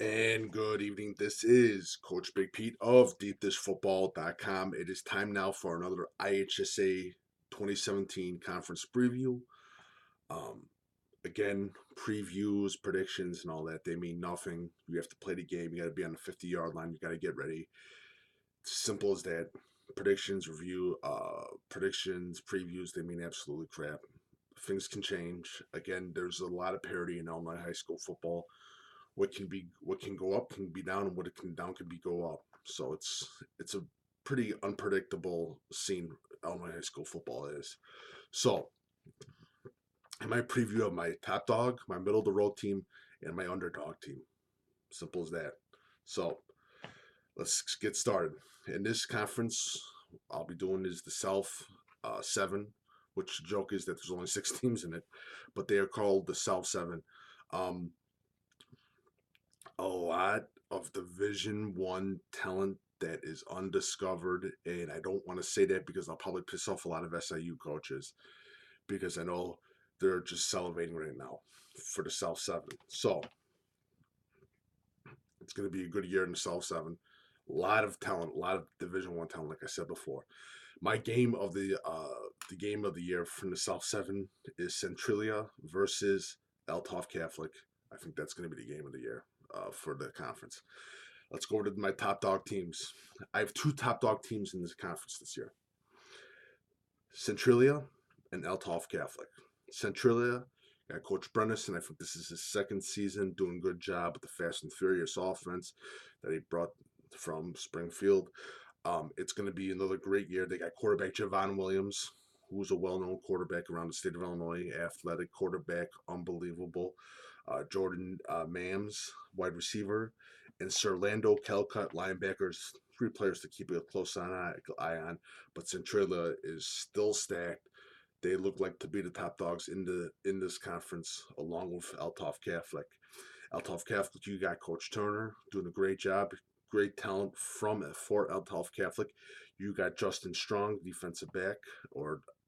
And good evening. This is Coach Big Pete of DeepDishFootball.com. It is time now for another IHSA 2017 conference preview. Um, again, previews, predictions, and all that, they mean nothing. You have to play the game. You got to be on the 50-yard line. You got to get ready. Simple as that. Predictions, previews, they mean absolutely crap. Things can change. Again, there's a lot of parity in Illinois high school football. What can go up can be down, and what it can down can be go up. So it's a pretty unpredictable scene Illinois high school football is. So in my preview of my top dog, my middle of the road team, and my underdog team. Simple as that. So let's get started. In this conference, I'll be doing is the South 7, which the joke is that there's only 6 teams in it, but they are called the South 7. Um, a lot of Division One talent that is undiscovered, and I don't want to say that because I'll probably piss off a lot of SIU coaches because I know they're just salivating right now for the South Seven. So it's going to be a good year in the South Seven. A lot of talent, a lot of Division One talent, like I said before. My game of the year from the South Seven is Centralia versus Althoff Catholic. I think that's going to be the game of the year for the conference. Let's go over to my top dog teams. I have two top dog teams in this conference this year: Centralia and Althoff Catholic. Centralia got Coach Brennison. I think this is his second season, doing a good job with the fast and furious offense that he brought from Springfield. It's going to be another great year. They got quarterback Javon Williams, who's a well-known quarterback around the state of Illinois, athletic quarterback, unbelievable. Jordan Mams, wide receiver, and Sir Lando Calcutt, linebackers. Three players to keep a close eye on, but Centralia is still stacked. They look like to be the top dogs in this conference, along with Althoff Catholic. Althoff Catholic, you got Coach Turner doing a great job, great talent from for Althoff Catholic. You got Justin Strong, defensive back,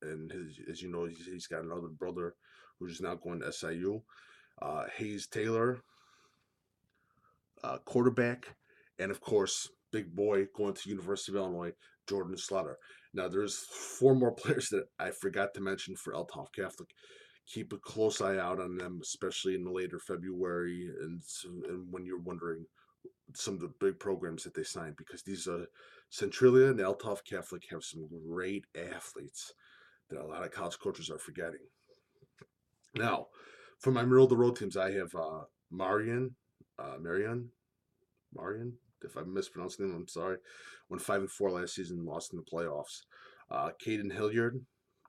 and as you know, he's got another brother who's now going to SIU. Hayes Taylor, quarterback, and of course, big boy going to University of Illinois, Jordan Slaughter. Now, there's four more players that I forgot to mention for Althoff Catholic. Keep a close eye out on them, especially in the later February, and when you're wondering some of the big programs that they signed, because these Centralia and Althoff Catholic have some great athletes that a lot of college coaches are forgetting. Now, for my middle of the road teams, I have Marion, if I mispronounced him, I'm sorry. Went 5-4 last season, lost in the playoffs. Caden Hilliard,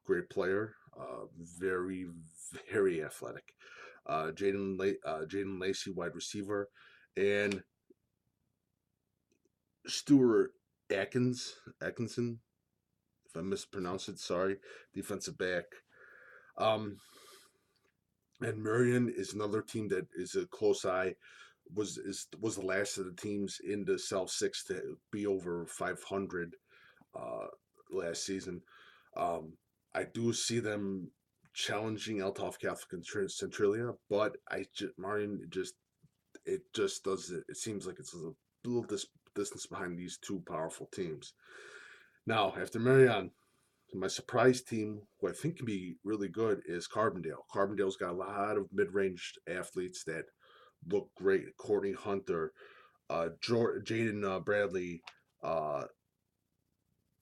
great player, very very athletic. Jaden Lacey, wide receiver, and Stuart Atkinson, if I mispronounced it, sorry, defensive back. Um, and Marion is another team that is a close eye. Was the last of the teams in the South Six to be over 500 uh, last season. Um, I do see them challenging Althoff Catholic and Centralia, but Marion just does it. It seems like it's a little distance behind these two powerful teams. Now, after Marion, my surprise team, who I think can be really good, is Carbondale. Carbondale's got a lot of mid-range athletes that look great. Courtney Hunter, Jaden Bradley, uh,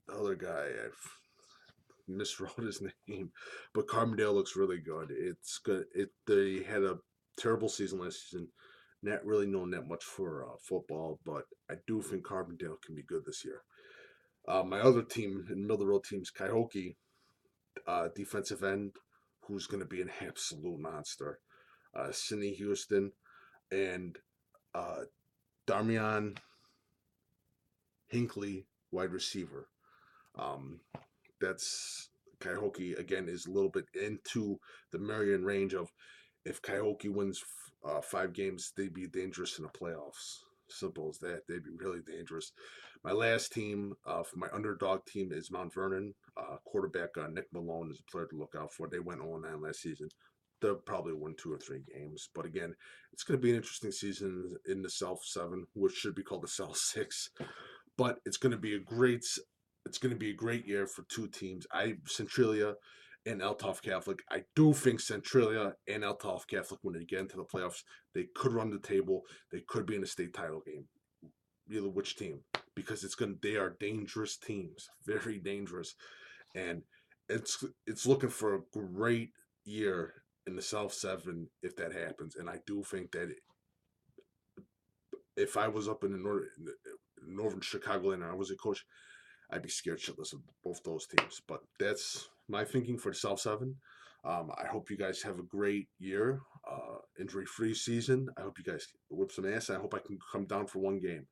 the other guy, I miswrote his name, but Carbondale looks really good. It's good. They had a terrible season last season, not really known that much for football, but I do think Carbondale can be good this year. My other team in middle of the road teams, Coyote, defensive end, who's going to be an absolute monster. Sidney Houston and uh, Darmian Hinckley, wide receiver. Um, that's Coyote again is a little bit into the Marion range of if Coyote wins 5 games, they'd be dangerous in the playoffs. Simple as that. They'd be really dangerous. My last team, for my underdog team, is Mount Vernon. Quarterback Nick Malone is a player to look out for. They went 0-9 last season. they'll probably win 2 or 3 games. But again, it's going to be an interesting season in the South Seven, which should be called the South Six. But it's going to be a great year for two teams. Centralia and Althoff Catholic. I do think Centralia and Althoff Catholic, when they get into the playoffs, they could run the table. They could be in a state title game. Either which team, because they are dangerous teams, very dangerous, and it's looking for a great year in the South Seven if that happens. And I do think that if I was up in the northern Chicagoland and I was a coach, I'd be scared shitless of both those teams. But that's my thinking for the South Seven. I hope you guys have a great year, injury-free season. I hope you guys whip some ass. I hope I can come down for one game.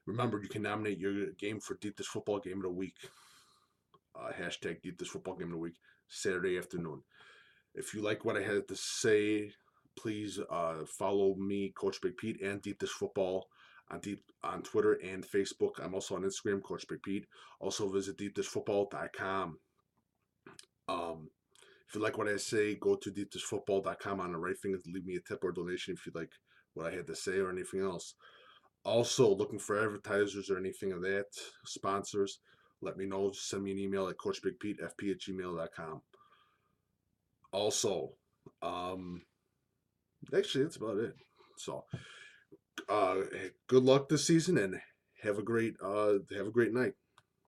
Remember, you can nominate your game for Deepest Football Game of the Week. Hashtag Deepest Football Game of the Week, Saturday afternoon. If you like what I had to say, please follow me, Coach Big Pete, and Deep Dish Football on Twitter and Facebook. I'm also on Instagram, Coach Big Pete. Also visit deepdishfootball.com. If you like what I say, go to deepdishfootball.com on the right thing to leave me a tip or donation if you like what I had to say or anything else. Also, looking for advertisers or anything of that, sponsors, let me know. Just send me an email at coachbigpetefp@gmail.com. Also, actually, that's about it. So, good luck this season and have a great night.